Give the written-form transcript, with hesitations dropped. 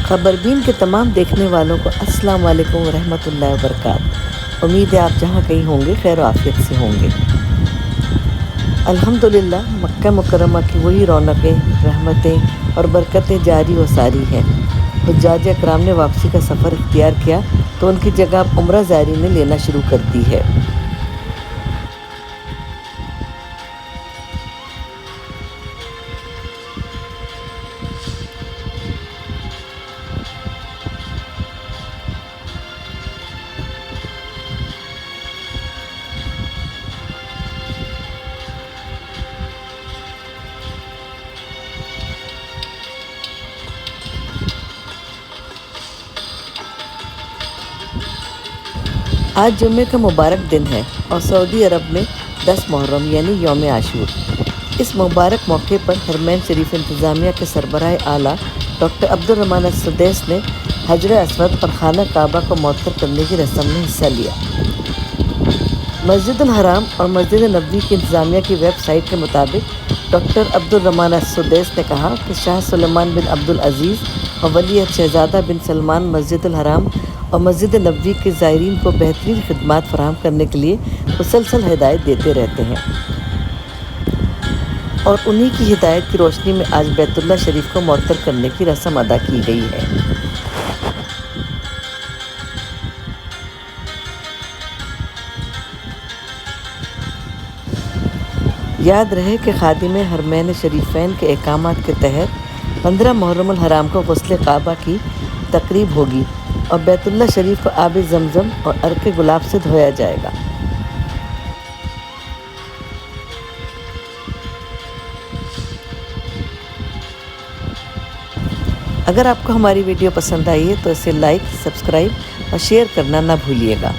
खबरबीन के तमाम देखने वालों को अस्सलाम वालेकुम रहमतुल्लाहि व बरकातहू। उम्मीद है आप जहाँ कहीं होंगे खैर आफियत से होंगे। अल्हम्दुलिल्लाह मक्का मुकर्रमा की वही रौनकें, रहमतें और बरकतें जारी व सारी हैं। हुज्जाज अकराम ने वापसी का सफ़र इख्तियार किया तो उनकी जगह अब उम्रा ज़ायरीन ने लेना शुरू कर दी है। आज जुम्मे का मुबारक दिन है और सऊदी अरब में 10 मुहर्रम यानी यौम आशूर। इस मुबारक मौके पर हरमैन शरीफ इंतज़ामिया के सरबराह आला डॉक्टर अब्दुल रहमान अस-सुदैस ने हजर अस्वद और खाना काबा को मुअत्तर करने की रस्म में हिस्सा लिया। मस्जिदुल हराम और मस्जिद नबवी की इंतज़ामिया की वेबसाइट के मुताबिक डॉक्टर अब्दुल रहमान अस-सुदैस ने कहा कि शाह सुलेमान बिन अब्दुल अज़ीज़ और वली शहज़ादा बिन सलमान मस्जिदुल हराम और मस्जिद नबवी के ज़ायरीन को बेहतरीन खिदमात फराहम करने के लिए मुसलसल हिदायत देते रहते हैं और उन्हीं की हिदायत की रोशनी में आज बैतुल्लाह शरीफ को मुअत्तर करने की रस्म अदा की गई है। याद रहे कि खादिम हरमैन शरीफैन के अहकामात के तहत 15 मुहर्रमुल हराम को गुस्ल काबा की तकरीब होगी और बैतुल्लाह शरीफ को आब ज़मज़म और अर्क गुलाब से धोया जाएगा। अगर आपको हमारी वीडियो पसंद आई है तो इसे लाइक, सब्सक्राइब और शेयर करना ना भूलिएगा।